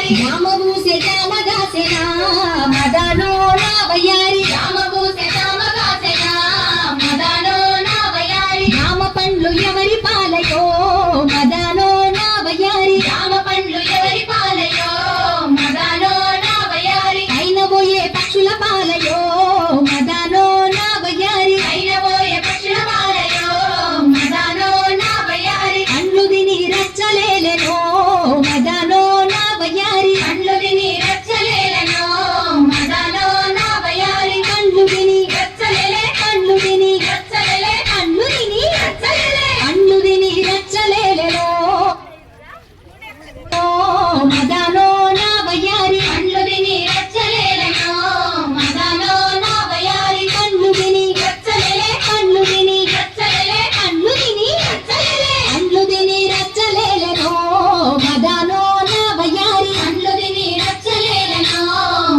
రామబూసే జామగాసెనా మదనో నా వయ్యారి రామబూసే జామగాసెనా మదనో నా వయ్యారి రామ పండ్లు ఎవరి పాలయో మదనో నా వయ్యారి రామ పండ్లు ఎవరి పాలయో మదనో నా వయ్యారి అయినబోయే పక్షుల పాలయో మదనో నా వయ్యారి అయినబోయే పక్షుల పాలయో మదనో నా వయ్యారి పండ్లు తిని రచ్చలేలెనో మదనో నా వయ్యారి పండ్లు తిని రచ్చలేలెనో మదనో నా వయ్యారి పండ్లు తిని రచ్చలేలే పండ్లు తిని రచ్చలేలే పండ్లు తిని రచ్చలేలే పండ్లు తిని రచ్చలేలెనో ఓ మదనో నా వయ్యారి పండ్లు తిని రచ్చలేలెనో మదనో నా వయ్యారి పండ్లు తిని రచ్చలేలే పండ్లు తిని రచ్చలేలే పండ్లు తిని రచ్చలేలే పండ్లు తిని రచ్చలేలెనో మదనో నా వయ్యారి పండ్లు తిని రచ్చలేలెనో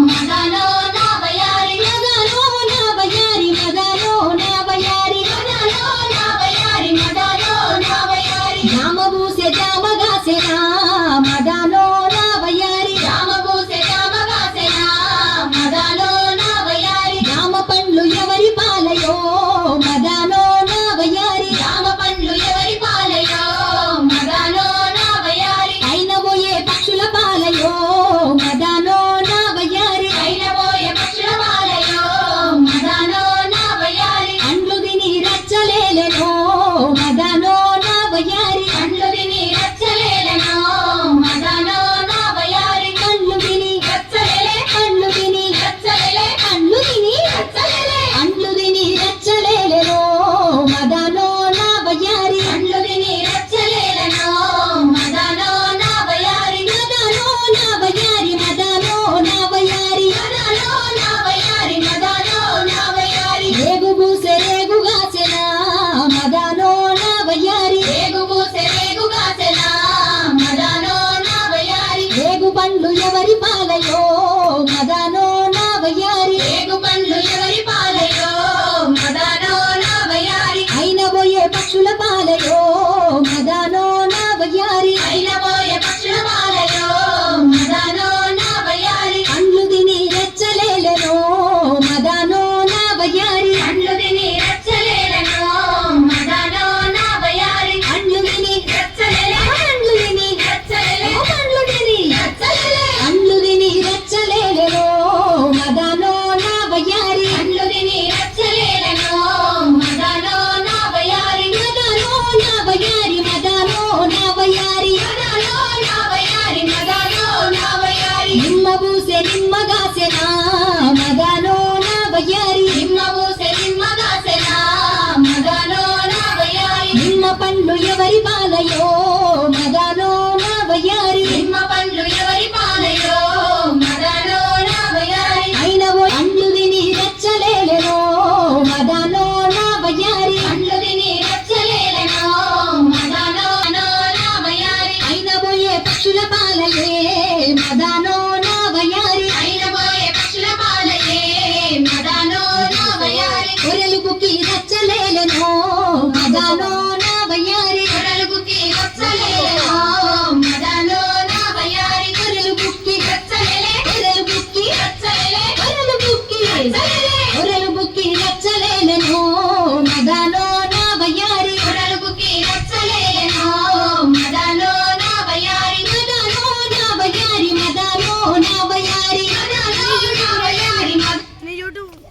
మదనో నా వయ్యారి మదనో నా వయ్యారి మదనో నా వయ్యారి మదనో నా వయ్యారి మదనో నా వయ్యారి రామబూసే జామగాసెనా మదనో నా వయ్యారి రామబూసే జామగాసెనా మదనో నా వయ్యారి రామ పండ్లు ఎవరి పాలయో మదనో నా వయ్యారి రామ పండ్లు ఎవరి పాలయో మదనో నా వయ్యారి అయినబోయే పక్షుల పాలయో మదనో నా వయ్యారి అయినబోయే పక్షుల పాలయో మదనో నా వయ్యారి పండ్లు తిని రచ్చలేలెనో మదనో నా వయ్యారి పండ్లు తిని రచ్చలేలెనో మదనో నా వయ్యారి పండ్లు తిని రచ్చలేలే పండ్లు తిని రచ్చలేలే పండ్లు తిని రచ్చలేలే పండ్లు తిని రచ్చలేలెనో మదనో నా వయ్యారి పండ్లు తిని రచ్చలేలెనో మదనో నా వయ్యారి మదనో నా వయ్యారి మదనో నా వయ్యారి మదనో నా వయ్యారి మదనో నా వయ్యారి రేగుబూసే రేగుగాసెనా మదనో నా వయ్యారి రేగుబూసే రేగుగాసెనా మదనో నా వయ్యారి రేగు పండ్లు ఎవరి పాలయో మదనో నా వయ్యారి రేగు పండ్లు ఎవరి పాలయో మదనో నా వయ్యారి అయినబోయే పక్షుల పాలయో మదనో నా వయ్యారి అయినబోయే పక్షుల పాలయో మదనో నా వయ్యారి పండ్లు తిని రెచ్చలేలెనో మదనో నా వయ్యారి పండ్లు తిని రచ్చలేలెనో మదనో నా వయ్యారి పండ్లు తిని రచ్చలేలే పండ్లు తిని రచ్చలేలే పండ్లు తిని రచ్చలేలే పండ్లు తిని రెచ్చలేలెనో మదనో నా వయ్యారి పండ్లు తిని రచ్చలేలెనో మదనో నా వయ్యారి మదనో నా వయ్యారి మదనో నా వయ్యారి మదనో నా వయ్యారి మదనో నా వయ్యారి నిమ్మబూసే నిమ్మగాసెనా మదనో నా వయ్యారి నిమ్మబూసే నిమ్మగాసెనా మదనో నా వయ్యారి నిమ్మ పండ్లు ఎవరి పాలయో మదనో నా వయ్యారి నిమ్మ పండ్లు ఎవరి పాలయో మదనో నా వయ్యారి అయినవో పండ్లు తిని రెచ్చలేలెనో మదనో నా వయ్యారి పండ్లు తిని రచ్చలేలెనో మదనో నా వయ్యారి అయినబోయే పక్షుల పాలయో